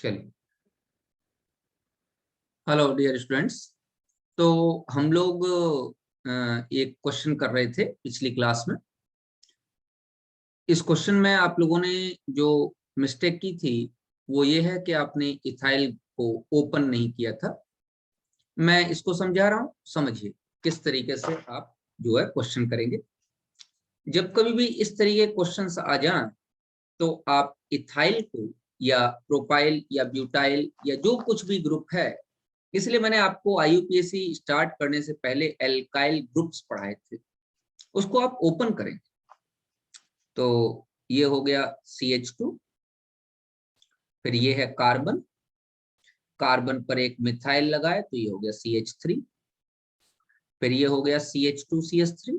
चलिए, hello dear students. तो हम लोग एक क्वेश्चन कर रहे थे पिछली क्लास में। इस क्वेश्चन में आप लोगों ने जो मिस्टेक की थी वो ये है कि आपने इथाइल को ओपन नहीं किया था। मैं इसको समझा रहा हूँ, समझिए किस तरीके से आप जो है क्वेश्चन करेंगे। जब कभी भी इस तरीके क्वेश्चंस आ जाएं तो आप इथाइल को या प्रोपाइल या ब्यूटाइल या जो कुछ भी ग्रुप है, इसलिए मैंने आपको आईयूपीएसी स्टार्ट करने से पहले एल्काइल ग्रुप्स पढ़ाए थे, उसको आप ओपन करें। तो ये हो गया CH2, फिर ये है कार्बन, कार्बन पर एक मिथाइल लगाए तो ये हो गया CH3, फिर ये हो गया CH2CH3,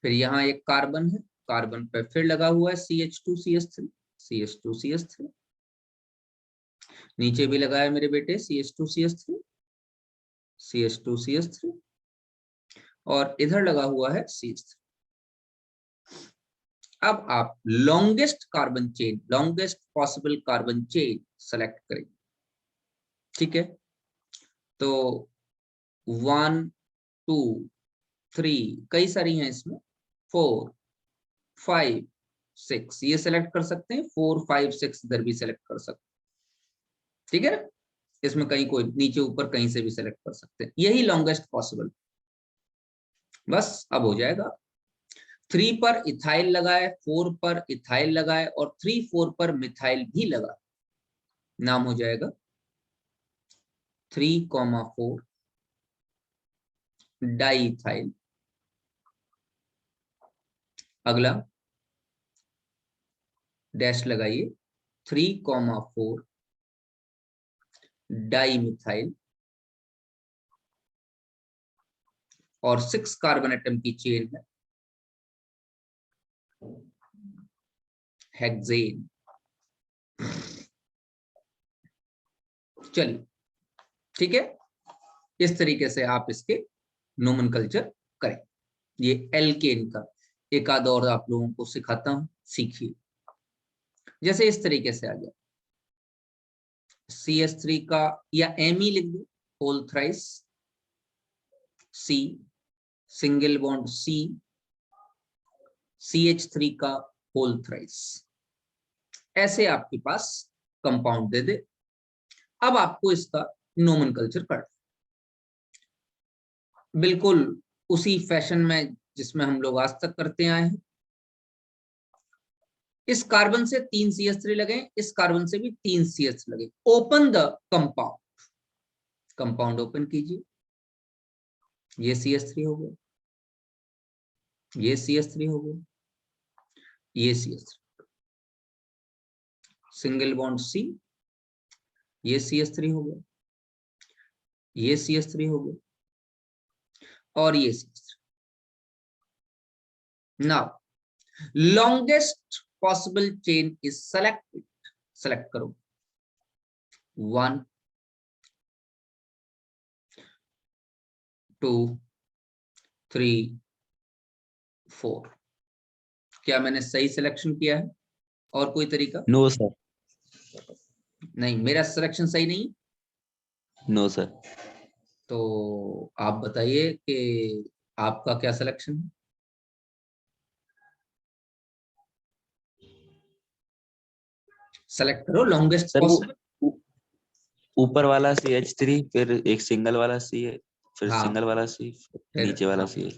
फिर यहाँ एक कार्बन है, कार्बन पर फिर लगा हुआ है CH2CH3, CH2CH3, नीचे भी लगा है मेरे बेटे CH2CH3, CH2CH3, और इधर लगा हुआ है CH3। अब आप longest carbon chain, longest possible carbon chain select करेंगे। ठीक है, तो 1 2 3 कई सारी हैं इसमें, 4 5 6 ये सेलेक्ट कर सकते हैं, 4 5 6 इधर भी सेलेक्ट कर सकते हैं। ठीक है ना, इसमें कहीं कोई नीचे ऊपर कहीं से भी सेलेक्ट कर सकते हैं, यही लॉन्गेस्ट पॉसिबल। बस अब हो जाएगा। 3 पर इथाइल लगाए, 4 पर इथाइल लगाए और 3 4 पर मिथाइल भी लगा, नाम हो जाएगा 3,4 डाइथाइल। अगला डैश लगाइए, 3,4 डाइमिथाइल, और 6 कार्बन एटम की चेन है हेक्सेन। चलिए ठीक है, इस तरीके से आप इसके नोमेनकल्चर करें। ये एल्केन का एक आध और आप लोगों को सिखाता हूं, सीखिए। जैसे इस तरीके से आ गया CH3 का, या Me लिख दो whole thrice, C single bond C, CH3 का होल थ्राइस, ऐसे आपके पास कंपाउंड दे दे। अब आपको इसका नोमेनकल्चर कर, बिल्कुल उसी फैशन में जिसमें हम लोग आज तक करते आए हैं। इस कार्बन से 3 CH3 लगे, इस कार्बन से भी 3 CH3 लगे। Open the compound, compound open कीजिए। ये CH3 हो गया, ये CH3 हो गया, ये CH3, सिंगल बॉन्ड C, ये CH3 हो गया, ये CH3 हो गया, और ये CH3। Now longest possible chain is selected, select करो। 1 2 3 4। क्या मैंने सही सिलेक्शन किया है? और कोई तरीका? No sir. नहीं, मेरा सिलेक्शन सही नहीं। No sir. तो आप बताइए कि आपका क्या सिलेक्शन है? सेलेक्ट करो लॉन्गेस्ट सर वो पॉसिबल। ऊपर वाला CH3, फिर एक सिंगल वाला C है, फिर हाँ, सिंगल वाला C, फिर नीचे वाला हाँ, C है।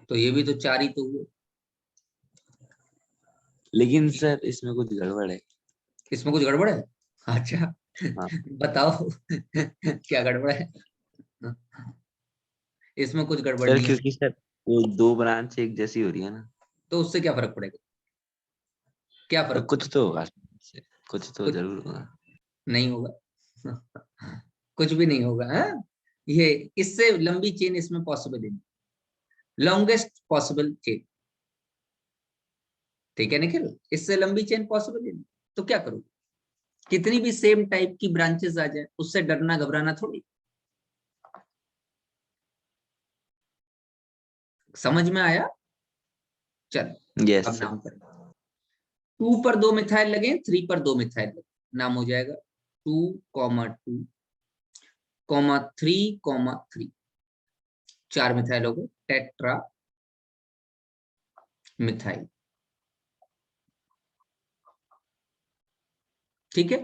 तो ये भी तो 4 ही तो हुए। लेकिन सर इसमें कुछ गड़बड़ है। इसमें कुछ गड़बड़ है? अच्छा हाँ बताओ क्या गड़बड़ है? इसमें कुछ गड़बड़ सर, नहीं है। क्योंकि सर वो दो ब्रांच एक जैसी हो रही है ना। तो उससे क्या फर्क पड़ेगा? क्या तो फर्क कुछ पड़ेगा? तो होगा, कुछ तो कुछ जरूर होगा। नहीं होगा कुछ भी नहीं होगा। हाँ, ये इससे लंबी चेन इसमें पॉसिबल ही नहीं, लॉन्गेस्ट पॉसिबल चेन। ठीक है निखिल, इससे लंबी चेन पॉसिबल ही नहीं। तो क्या करूँ, कितनी भी सेम टाइप की ब्रांचेस आ जाए उससे डरना घबराना थोड़ी। समझ में आया? चल यस अब सर। नाम करें। 2 पर 2 मिथाइल लगे, 3 पर 2 मिथाइल लगे, नाम हो जाएगा 2,2, 3,3, 4 मिथाइल हो गए, टेट्रा मिथाइल। ठीक है,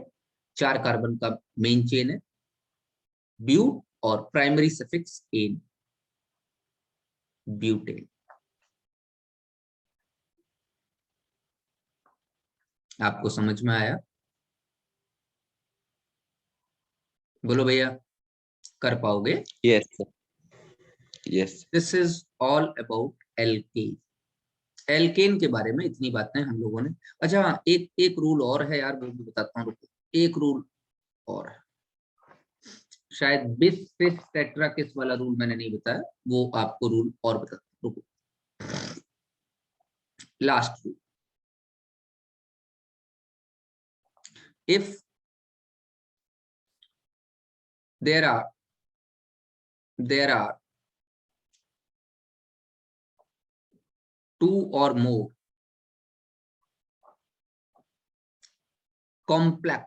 4 कार्बन का मेन चेन है, ब्यूट और प्राइमरी सफिक्स एन, ब्यूटेन। आपको समझ में आया? बोलो भैया, कर पाओगे? Yes sir, yes. This is all about alkane. Alkane के बारे में इतनी बातें हम लोगों ने। अच्छा, एक एक रूल और है यार, वो भी बताता हूँ, रुको। एक रूल और है, शायद बिस सिस टेट्रा किस वाला रूल मैंने नहीं बताया, वो आपको रूल और बताता हूँ, रुको। Last rule, if there are 2 or more complex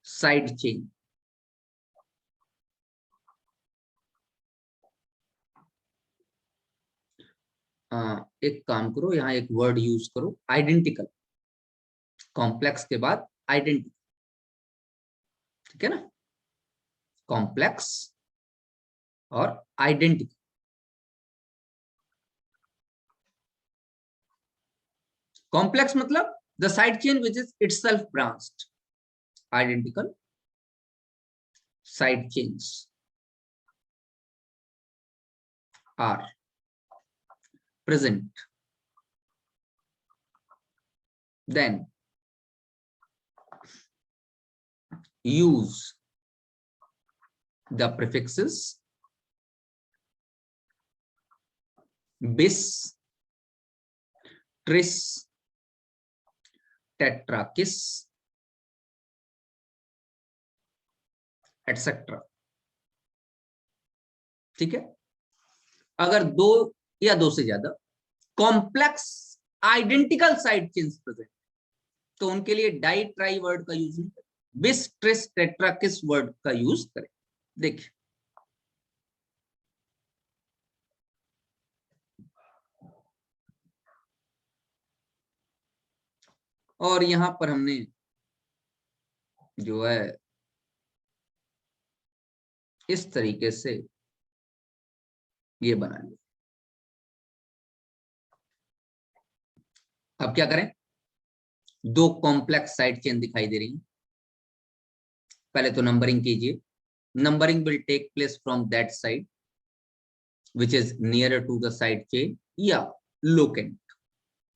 side chain, एक काम करो, यहाँ एक वर्ड यूज करो, आइडेंटिकल। कॉम्प्लेक्स के बाद आइडेंटिकल, ठीक है ना? कॉम्प्लेक्स और आइडेंटिकल। कॉम्प्लेक्स मतलब the side chain which is itself branched, identical side chains are present, then use the prefixes bis, tris, tetrakis, etc. ठीक है? अगर 2 या 2 से ज्यादा complex identical side chains present, तो उनके लिए डाई ट्राई वर्ड का यूज नहीं करें, बिस ट्रिस टेट्रा किस वर्ड का यूज करें। देखिए, और यहां पर हमने जो है इस तरीके से ये बना लिया। अब क्या करें? 2 कॉम्प्लेक्स साइड चेन दिखाई दे रही है, पहले तो नंबरिंग कीजिए। Numbering will take place from that side which is nearer to the side chain या लोकेंट।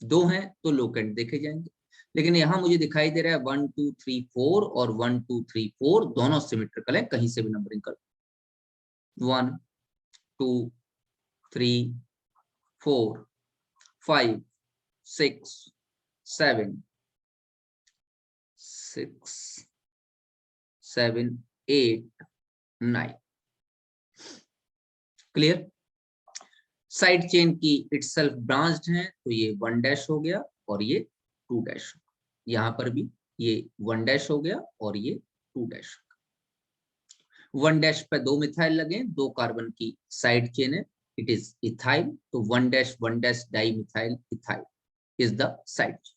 2 हैं तो लोकेंट देखे जाएंगे, लेकिन यहां मुझे दिखाई दे रहा है 1 2 3 4 और 1 2 3 4 दोनों सिमेट्रिकल है, कहीं से भी नंबरिंग कर 1 2 3 4 5 6 7 6 7 8 9। क्लियर? साइड चेन की इटसेल्फ ब्रांच्ड है, तो ये 1 डैश हो गया और ये 2 डैश। यहां पर भी ये 1 डैश हो गया और ये 2 डैश। 1 डैश पे 2 मिथाइल लगे, 2 कार्बन की साइड चेन है, इट इज इथाइल, तो 1 dash di methyl ethyl is the side chain.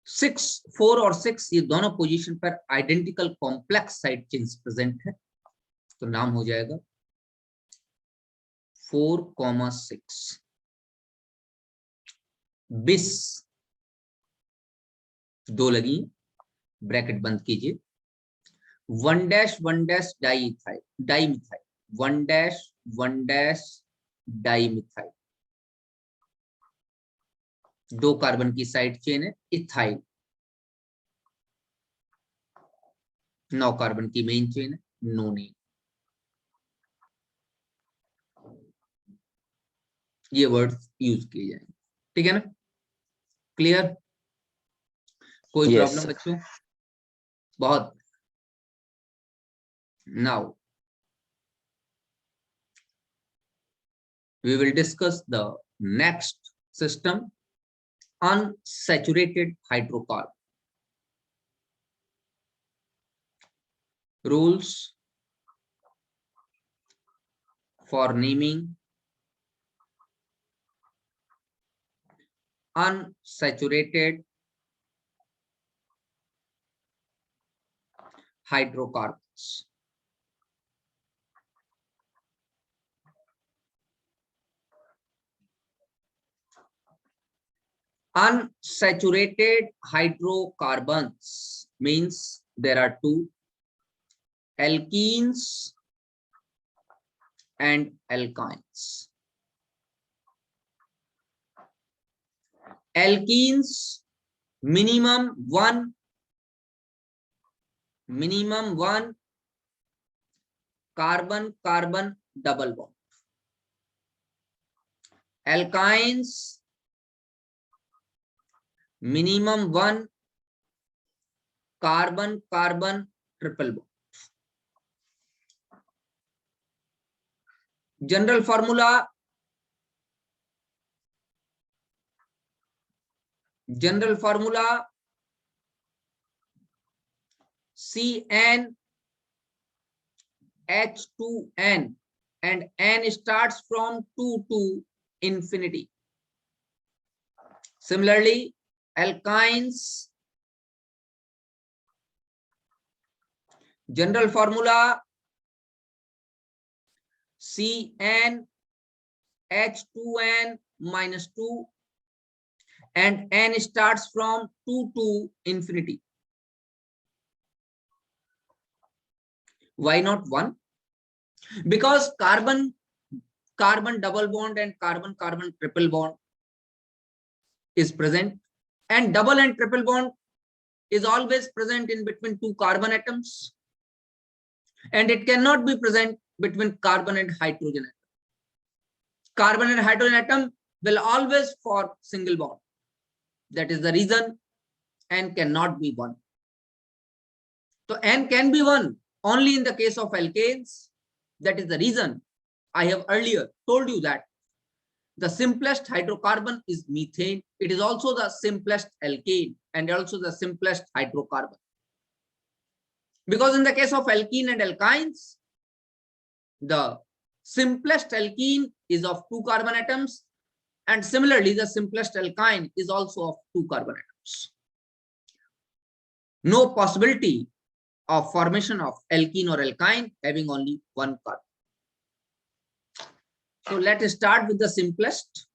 6 4 और 6 ये दोनों पोजीशन पर identical complex side chains present है, तो नाम हो जाएगा 4,6 बिस, 2 लगी, ब्रैकेट बंद कीजिए, 1 dash di methyl, 1 dash di methyl, 2 carbon की साइड चेन है, इथाइल, 9 कार्बन की मेन चेन है, नोनेन। ये वर्ड्स यूज किए जाएंगे, ठीक है ना? क्लियर? कोई यस प्रॉब्लम सर। बच्चों? बहुत। Now we will discuss the next system unsaturated hydrocarbon. Rules for naming unsaturated hydrocarbons. Unsaturated hydrocarbons means there are two: alkenes and alkynes. Alkenes, minimum one carbon-carbon double bond. Alkynes, minimum one carbon-carbon triple bond. General formula, CnH2n, and N starts from 2 to infinity. Similarly, alkynes, general formula CnH2n minus 2, and N starts from 2 to infinity. Why not 1? Because carbon double bond and carbon triple bond is present, and double and triple bond is always present in between two carbon atoms, and it cannot be present between carbon and hydrogen atom. Carbon and hydrogen atom will always form single bond. That is the reason N cannot be 1. So N can be 1 only in the case of alkanes. That is the reason I have earlier told you that the simplest hydrocarbon is methane. It is also the simplest alkane and also the simplest hydrocarbon. Because in the case of alkene and alkynes, the simplest alkene is of 2 carbon atoms, and similarly the simplest alkyne is also of 2 carbon atoms. No possibility of formation of alkene or alkyne having only 1 carbon. So let us start with the simplest.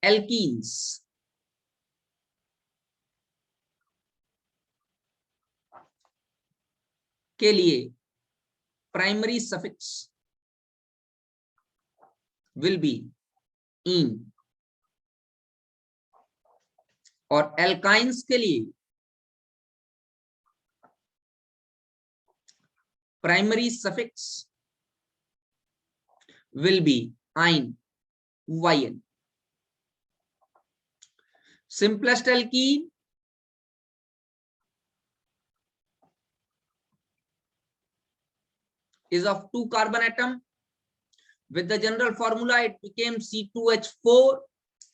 Alkenes. के लिए primary suffix will be in, और alkynes के लिए primary suffix will be ein, yn. Simplest alkene is of 2 carbon atom. With the general formula it became C2H4,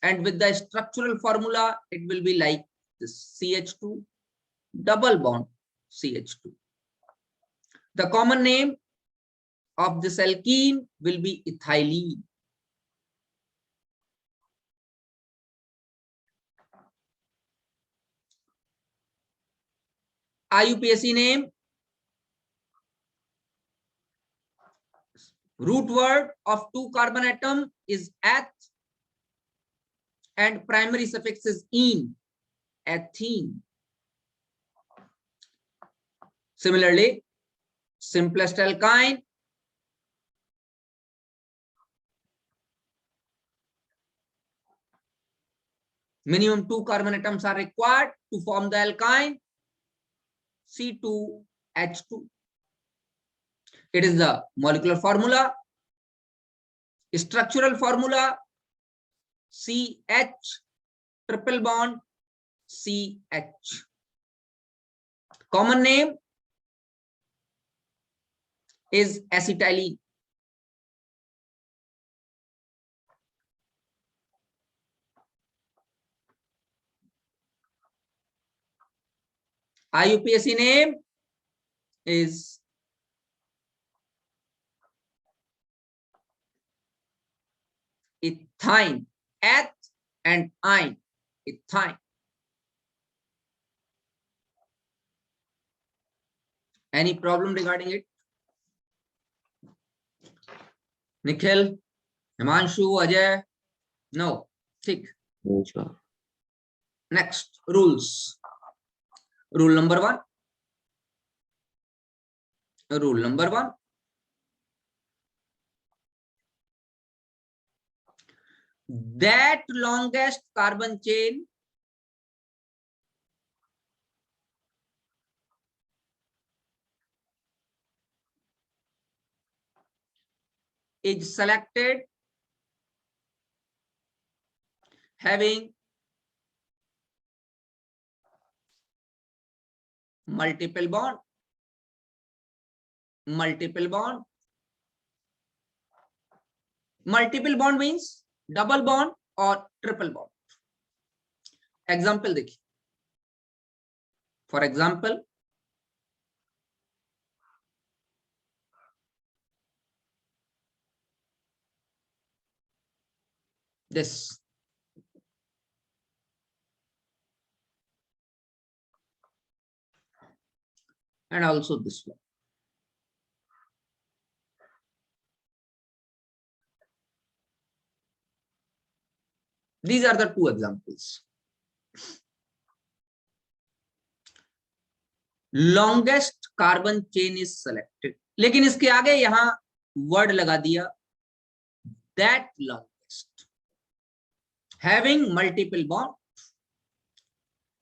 and with the structural formula it will be like this: CH2 double bond CH2. The common name of this alkene will be ethylene. IUPAC name, root word of 2 carbon atom is eth, and primary suffix is ene, ethene. Similarly, simplest alkyne, minimum 2 carbon atoms are required to form the alkyne, C2H2. It is the molecular formula. Structural formula, CH triple bond CH. Common name is acetylene. IUPAC name is ethyne, eth and ine, ethyne. Any problem regarding it? Nikhil, Himanshu, Ajay? No. ठीक. Next, rules. Rule number one. Rule number one. That longest carbon chain is selected having multiple bond. Multiple bond. Multiple bond means double bond or triple bond. Example देखिए. For example, this. And also this one. These are the two examples. Longest carbon chain is selected. लेकिन इसके आगे यहां word लगा दिया that longest having multiple bond.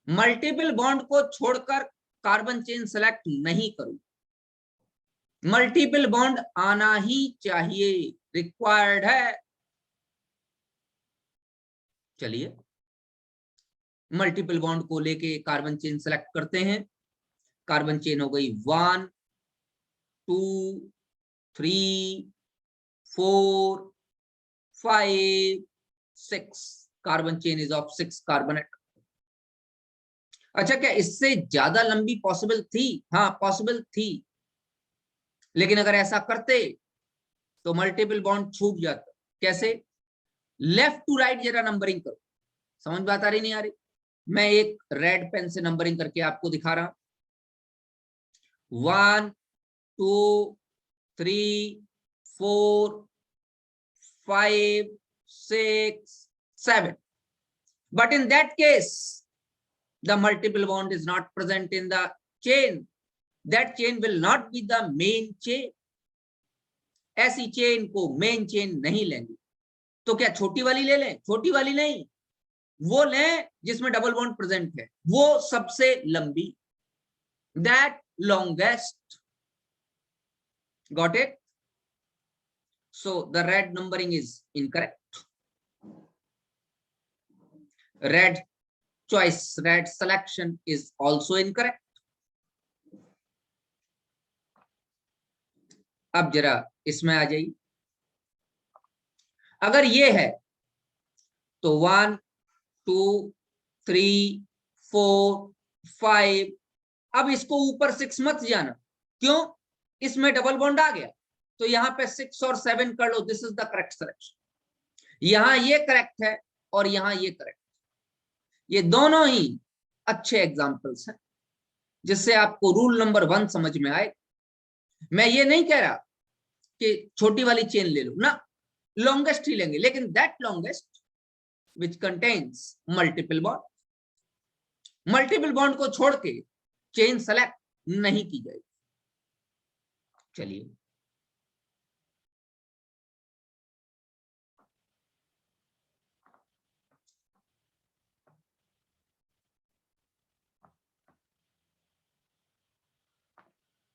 Multiple bond को छोड़कर carbon chain select नहीं करूं. मल्टीपल बॉन्ड आना ही चाहिए, रिक्वायर्ड है. चलिए मल्टीपल बॉन्ड को लेके कार्बन चेन सेलेक्ट करते हैं. कार्बन चेन हो गई 1 2 3 4 5 6. Carbon chain is of 6 carbonate. अच्छा, क्या इससे ज्यादा लंबी पॉसिबल थी? हाँ, पॉसिबल थी. लेकिन अगर ऐसा करते तो मल्टीपल बॉन्ड छूट जाता. कैसे? लेफ्ट टू राइट जरा नंबरिंग करो. समझ बात आ रही नहीं आ रही? मैं एक रेड पेन से नंबरिंग करके आपको दिखा रहा हूं. 1 2 3 4 5 6 7. But in that case, the multiple bond is not present in the chain. That chain will not be the main chain. ऐसी चेन को मेन चेन नहीं लेंगे. तो क्या छोटी वाली ले लें? छोटी वाली नहीं, वो लें जिसमें डबल बॉन्ड प्रेजेंट है, वो सबसे लंबी. That longest. Got it? So the red numbering is incorrect. Red choice, red selection is also incorrect. अब जरा इसमें आ जाइए. अगर ये है तो 1 2 3 4 5. अब इसको ऊपर 6 मत जाना. क्यों? इसमें डबल बॉन्ड आ गया, तो यहां पे 6 और 7 कर लो. This is the correct selection. यहां ये करेक्ट है और यहां ये करेक्ट. ये दोनों ही अच्छे एग्जांपल्स हैं जिससे आपको रूल नंबर 1 समझ में आए. मैं ये नहीं कह रहा कि छोटी वाली चेन ले लो ना, लॉन्गेस्ट ही लेंगे, लेकिन that longest which contains multiple bond. Multiple bond को छोड़ के चेन सेलेक्ट नहीं की जाएगी. चलिए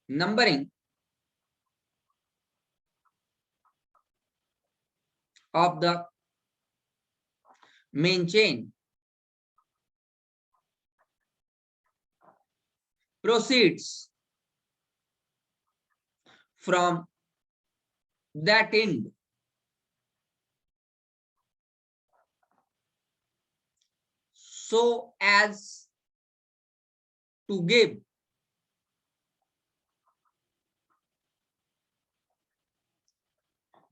numbering of the main chain proceeds from that end so as to give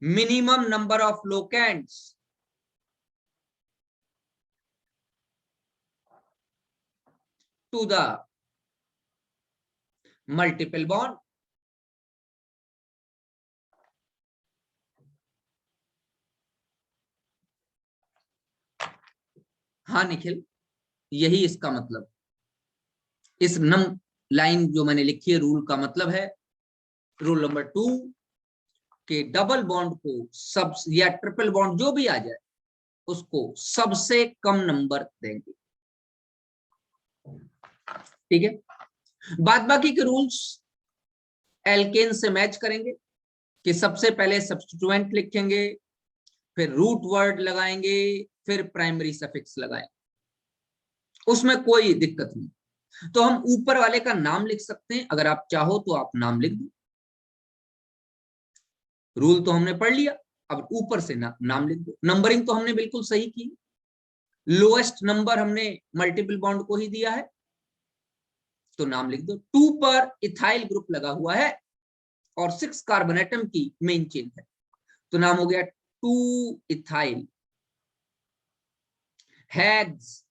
minimum number of locants to the multiple bond. हाँ निखिल, यही इसका मतलब, इस नम लाइन जो मैंने लिखी है रूल का मतलब है, रूल नंबर 2 के डबल बॉन्ड को सब या ट्रिपल बॉन्ड जो भी आ जाए उसको सबसे कम नंबर देंगे। ठीक है, बाद बाकी के रूल्स एल्केन से मैच करेंगे कि सबसे पहले सब्स्टिट्यूएंट लिखेंगे, फिर रूट वर्ड लगाएंगे, फिर प्राइमरी सफिक्स लगाएंगे, उसमें कोई दिक्कत नहीं। तो हम ऊपर वाले का नाम लिख सकते हैं, अगर आप चाहो तो आप नाम लिख दो। रूल तो हमने पढ़ लिया, अब ऊपर से नाम लिख दो। नंबरिंग तो हमने बिल्कुल सही की, लोएस्ट नंबर हमने मल्टीपल बॉन्ड को ही दिया है, तो नाम लिख दो। 2 पर इथाइल ग्रुप लगा हुआ है और 6 कार्बन एटम की मेन चेन है, तो नाम हो गया 2 इथाइल हेक्स।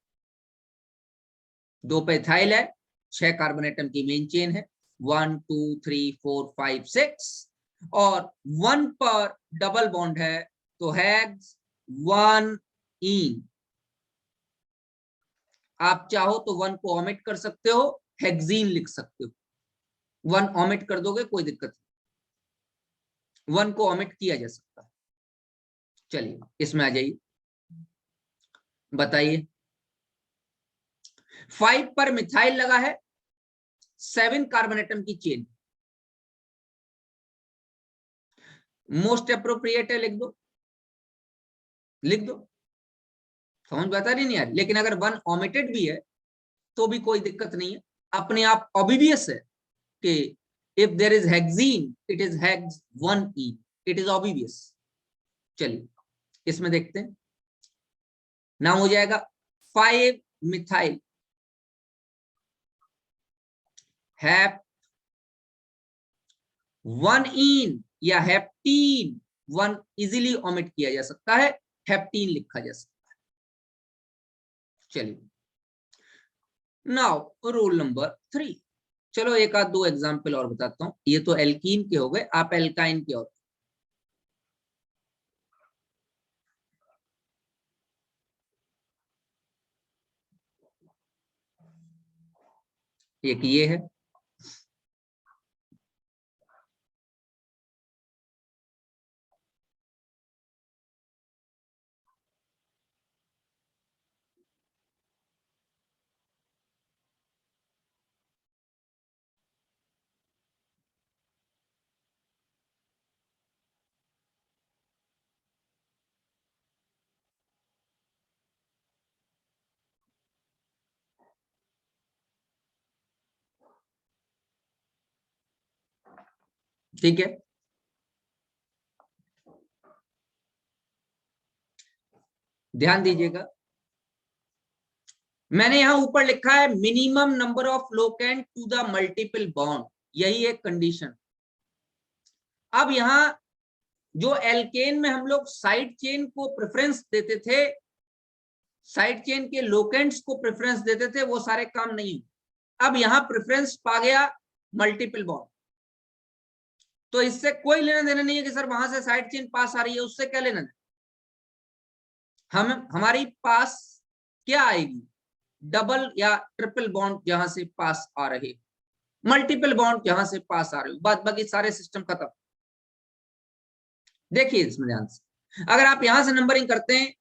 2 पे इथाइल है, 6 कार्बन एटम की मेन चेन है, 1 2 3 4 5 6, और 1 पर डबल बॉन्ड है, तो हेक्स 1 इन। आप चाहो तो 1 को ओमिट कर सकते हो, हेक्सीन लिख सकते हो। 1 ओमिट कर दोगे कोई दिक्कत नहीं, 1 को ओमिट किया जा सकता है। चलिए इसमें आ जाइए, बताइए। 5 पर मिथाइल लगा है, 7 कार्बन एटम की चेन, मोस्ट अप्रोप्रिएट है, लिख दो, लिख दो, समझ बता रही नहीं यार। लेकिन अगर 1 ओमिटेड भी है तो भी कोई दिक्कत नहीं है, अपने आप ऑब्वियस है कि if there is hexene it is hex 1 e, it is obvious. चलिए इसमें देखते हैं, नाम हो जाएगा 5 मिथाइल हैप 1 इन या हेप्टीन। 1 इजीली ओमिट किया जा सकता है, हेप्टीन लिखा जा सकता है। चलिए नाउ रूल नंबर 3। चलो एक आध दो एग्जांपल और बताता हूं, ये तो एल्कीन के हो गए, आप एल्काइन के और। एक ये है, ठीक है। ध्यान दीजिएगा, मैंने यहां ऊपर लिखा है minimum number of locant to the multiple bond, यही एक कंडीशन। अब यहां जो एल्केन में हम लोग साइड चेन को प्रेफरेंस देते थे, साइड चेन के लोकेंट्स को प्रेफरेंस देते थे, वो सारे काम नहीं। अब यहां प्रेफरेंस पा गया मल्टीपल बॉन्ड, तो इससे कोई लेना देना नहीं है कि सर वहां से साइड चेन पास आ रही है, उससे क्या लेना देना। हम हमारी पास क्या आएगी, डबल या ट्रिपल बॉन्ड जहां से पास आ रहे, मल्टीपल बॉन्ड जहां से पास आ रहे हो, बाद बाकी सारे सिस्टम खत्म। देखिए इसमें ध्यान से, अगर आप यहां से नंबरिंग करते हैं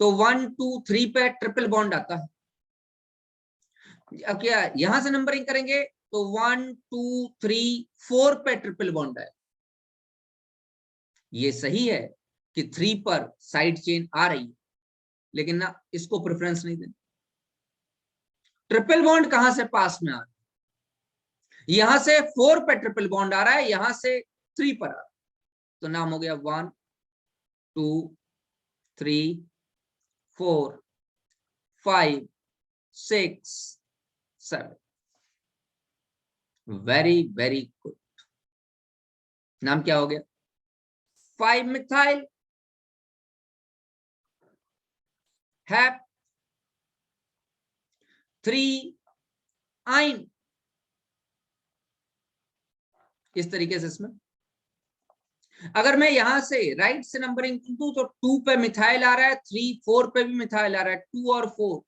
तो 1 2 3 पे ट्रिपल बॉन्ड आता है। अब क्या यहां से नंबरिंग करेंगे तो 1 2 3 4 पे ट्रिपल बॉन्ड है। ये सही है कि 3 पर साइड चेन आ रही है, लेकिन ना इसको प्रेफरेंस नहीं देना। ट्रिपल बॉन्ड कहां से पास में आ रहा है, यहां से 4 पे ट्रिपल बॉन्ड आ रहा है, यहां से 3 पर आ रहा है, तो नाम हो गया 1 2 3 4 5 6 7। Very very good. नाम क्या हो गया? 5 मिथाइल हैप 3 आइन। इस तरीके से इसमें अगर मैं यहां से राइट से नंबरिंग दूं तो 2 पे मिथाइल आ रहा है, 3 4 पे भी मिथाइल आ रहा है, 2 और 4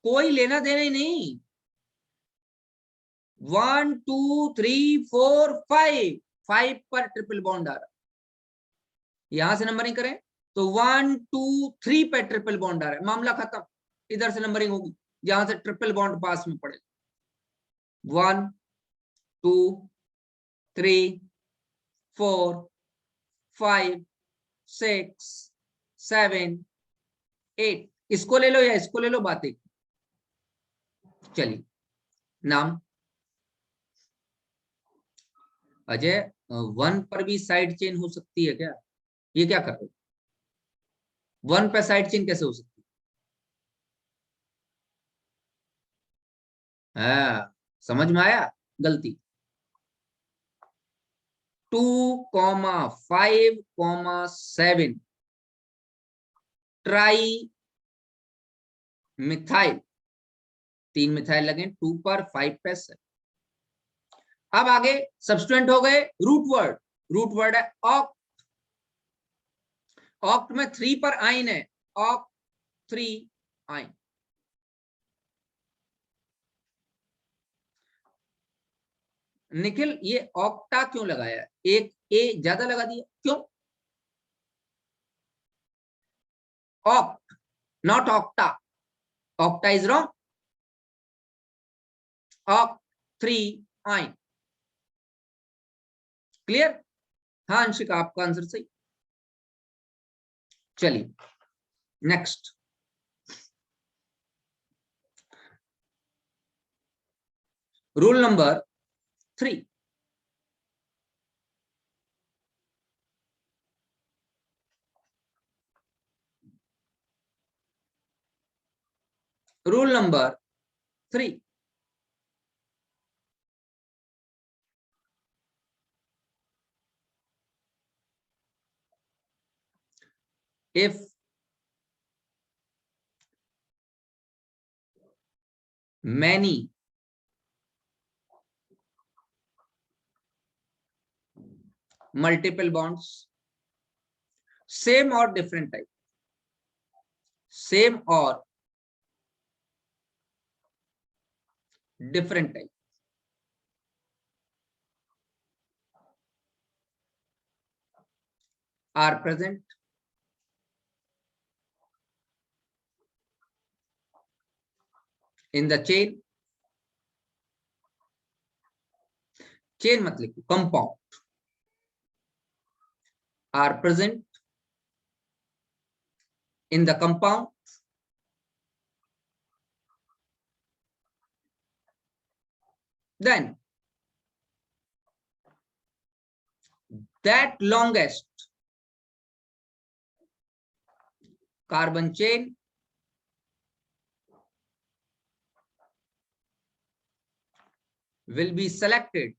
कोई लेना देना ही नहीं। 1 2 3 4 5 5 पर ट्रिपल बॉन्ड आ रहा है। यहां से नंबरिंग करें तो 1 2 3 पे ट्रिपल बॉन्ड आ रहा है, मामला खत्म। इधर से नंबरिंग होगी जहां से ट्रिपल बॉन्ड पास में पड़े। 1 2 3 4 5 6 7 8। इसको ले लो या इसको ले लो, बातें। चलिए, नाम अजय। 1 पर भी साइड चेन हो सकती है क्या? ये क्या कर रहे हो? 1 पे साइड चेन कैसे हो सकती है? हाँ, समझ में आया गलती। 2,5,7 ट्राई मिथाइल। 3 मिथाइल लगे 2 पर, 5 पे 7। अब आगे सब्स्टिट्यूएंट हो गए रूट वर्ड। रूट वर्ड है ऑक्ट। ऑक्ट में 3 पर आइन है, ऑक्ट 3 आइन। निखिल, ये ऑक्टा क्यों लगाया? एक ए ज्यादा लगा दिया क्यों? Oct not octa. Octa is wrong. Oct 3 आइन। क्लियर? हाँ अंशिका, आपका आंसर सही। चलिए next. Rule number 3। Rule number 3। if many multiple bonds, same or different type, same or different type, are present in the chain, chain मत लिखो, compound, are present in the compound, then that longest carbon chain will be selected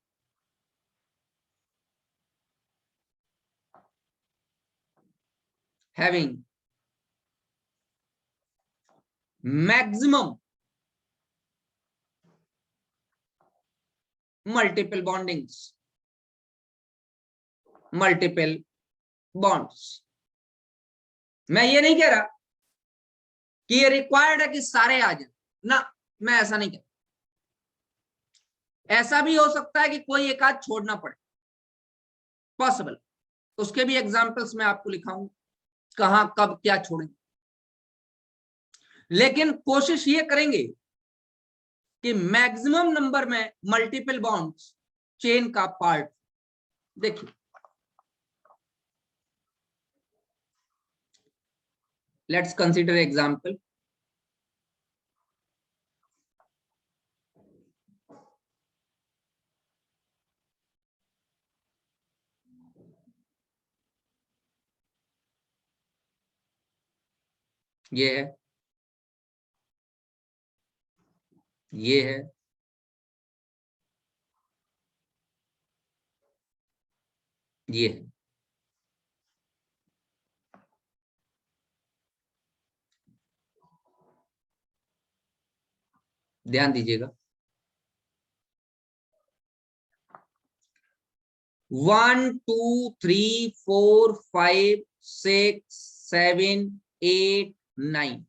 having maximum multiple bondings, multiple bonds। मैं ये नहीं कह रहा कि ये required है कि सारे आ जाए ना, मैं ऐसा नहीं कहता। ऐसा भी हो सकता है कि कोई एक आध छोड़ना पड़े, पॉसिबल। उसके भी एग्जांपल्स मैं आपको लिखाऊंगा, कहां कब क्या छोड़ेंगे। लेकिन कोशिश ये करेंगे कि मैक्सिमम नंबर में मल्टीपल बॉन्ड्स चेन का पार्ट। देखिए, लेट्स कंसीडर एग्जांपल। ये है, ये है, ये है। ध्यान दीजिएगा। 1 2 3 4 5 6 7 8 9,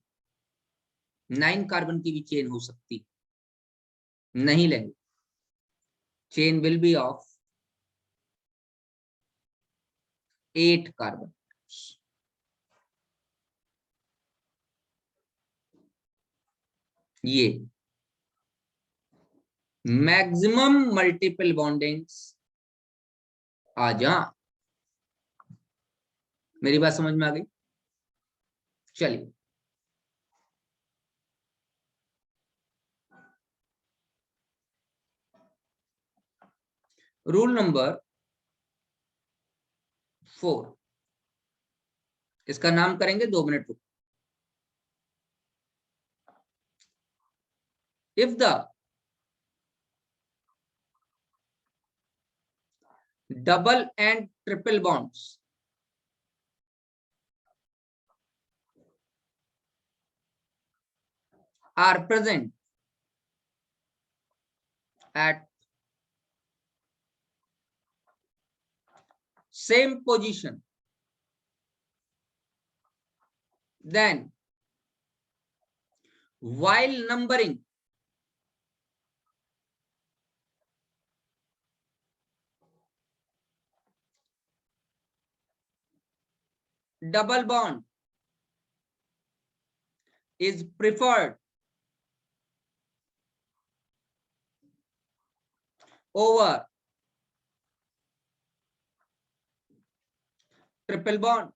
9 कार्बन की भी चेन हो सकती, नहीं लेंगे। Chain will be of 8 carbon. ये मैक्सिमम मल्टीपल बॉन्डिंग्स आ जा। मेरी बात समझ में आ गई? चलिए, रूल नंबर 4, इसका नाम करेंगे 2 मिनट रुक। If the double and triple bonds are present at same position, then while numbering double bond is preferred over triple bond.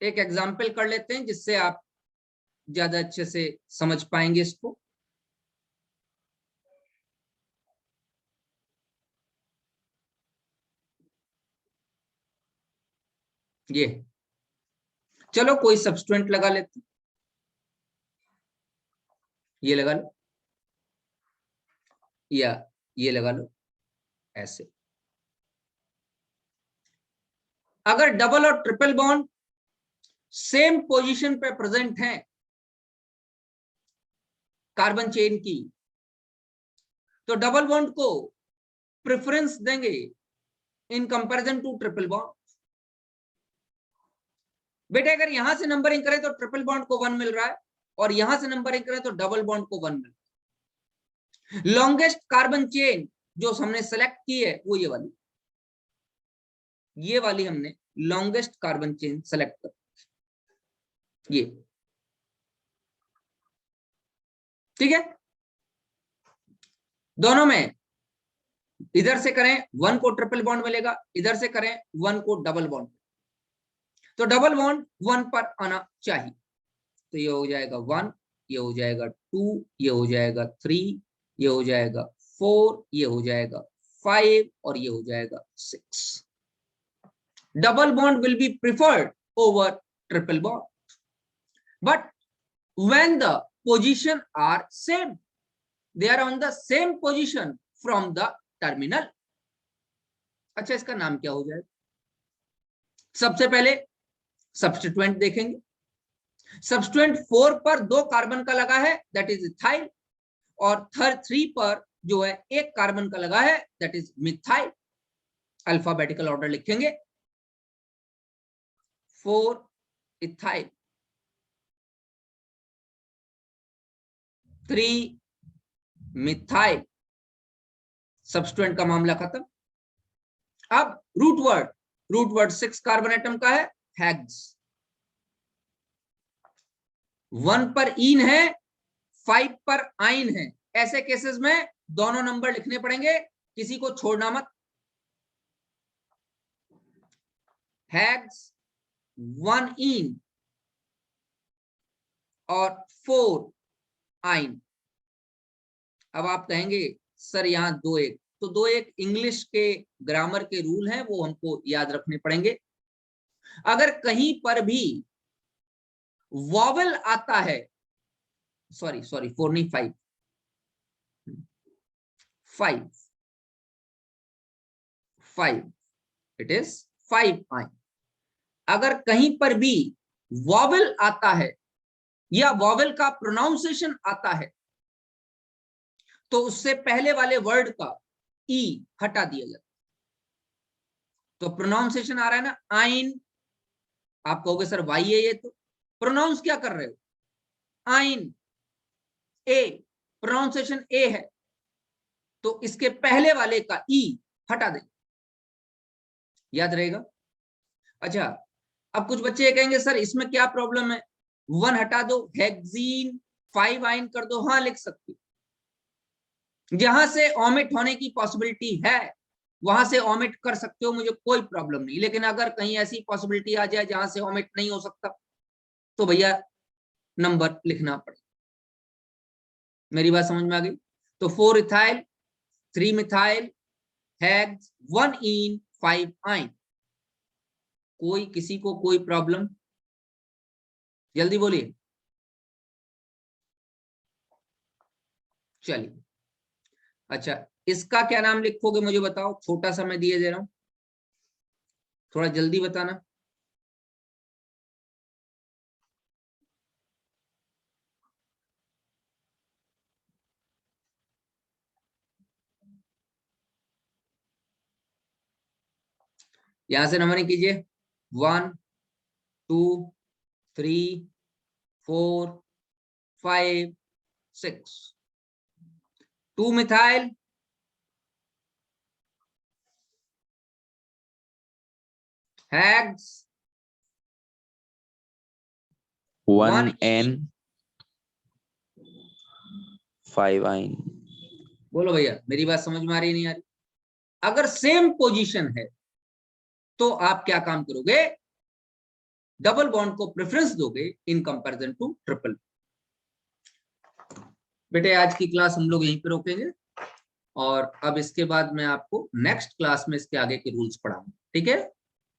एक एग्जांपल कर लेते हैं जिससे आप ज्यादा अच्छे से समझ पाएंगे इसको। ये चलो कोई सब्स्टिट्यूएंट लगा लेते हैं, ये लगा लो या ये लगा लो। ऐसे अगर डबल और ट्रिपल बॉन्ड सेम पोजीशन पे प्रेजेंट हैं कार्बन चेन की, तो डबल बॉन्ड को प्रेफरेंस देंगे in comparison to triple bond. बेटे अगर यहां से नंबरिंग करें तो ट्रिपल बॉन्ड को 1 मिल रहा है, और यहां से नंबरिंग करें तो डबल बॉन्ड को 1 मिल रहा है। लॉन्गेस्ट कार्बन चेन जो हमने सेलेक्ट की है वो ये वाली हमने लॉन्गेस्ट कार्बन चेन सेलेक्ट कर, ये ठीक है। दोनों में इधर से करें 1 को ट्रिपल बॉन्ड मिलेगा, इधर से करें 1 को डबल बॉन्ड, तो डबल बॉन्ड 1 पर आना चाहिए। तो ये हो जाएगा 1, ये हो जाएगा 2, ये हो जाएगा 3, ये हो जाएगा 4, ये हो जाएगा 5 और ये हो जाएगा 6। Double bond will be preferred over triple bond, but when the position are same, they are on the same position from the terminal। अच्छा, इसका नाम क्या हो जाएगा? सबसे पहले सब्स्टिट्यूएंट देखेंगे। सब्स्टिट्यूएंट 4 पर 2 कार्बन का लगा है, दैट इज इथाइल, और 3 पर जो है 1 कार्बन का लगा है, that is methyl. Alphabetical order लिखेंगे। 4 इथाइल, 3 मिथाइल, सब्स्टिट्यूएंट का मामला खत्म। अब रूट वर्ड 6 कार्बन एटम का है, हेक्स। 1 पर ईन है, 5 पर आइन है। ऐसे केसेस में दोनों नंबर लिखने पड़ेंगे, किसी को छोड़ना मत। हेक्स 1 ईन और 4 आइन। अब आप कहेंगे सर यहाँ 2-1, तो 2-1 इंग्लिश के ग्रामर के रूल हैं, वो हमको याद रखने पड़ेंगे। अगर कहीं पर भी वॉवेल आता है, सॉरी 4 नहीं 5, 5, इट इज 5 आइन। अगर कहीं पर भी वॉवेल आता है या वॉवेल का प्रोनाउंसिएशन आता है तो उससे पहले वाले वर्ड का ई हटा दिया जाता है। तो प्रोनाउंसिएशन आ रहा है ना आइन, आप कहोगे सर वाई है ये, तो प्रोनाउंस क्या कर रहे हो, आइन, ए, प्रोनाउंसिएशन ए है, तो इसके पहले वाले का ई हटा दे, याद रहेगा। अच्छा, अब कुछ बच्चे ये कहेंगे सर इसमें क्या प्रॉब्लम है, 1 हटा दो, हेक्सीन 5 आइन कर दो। हाँ लिख सकती, जहां से ओमिट होने की पॉसिबिलिटी है वहां से ओमिट कर सकते हो, मुझे कोई प्रॉब्लम नहीं। लेकिन अगर कहीं ऐसी पॉसिबिलिटी आ जाए जहां से ओमिट नहीं हो सकता तो भैया नंबर लिखना पड़ेगा। मेरी बात समझ में आ गई। तो 4 इथाइल 3 मिथाइल हेक्स 1 इन 5 आइन। कोई किसी को कोई प्रॉब्लम, जल्दी बोलिए। चलिए, अच्छा इसका क्या नाम लिखोगे मुझे बताओ, छोटा सा मैं दिए दे रहा हूं, थोड़ा जल्दी बताना। यहां से नंबरिंग कीजिए, 1 2 3 4 5 6। 2 मिथाइल हेक्स 1 N 5 आइन। बोलो भैया मेरी बात समझ में आ रही नहीं आ रही। अगर सेम पोजीशन है तो आप क्या काम करोगे, डबल बॉन्ड को प्रेफरेंस दोगे इन कंपैरिजन टू ट्रिपल। बेटे आज की क्लास हम लोग यहीं पे रोकेंगे और अब इसके बाद मैं आपको नेक्स्ट क्लास में इसके आगे के रूल्स पढ़ाऊंगा, ठीक है।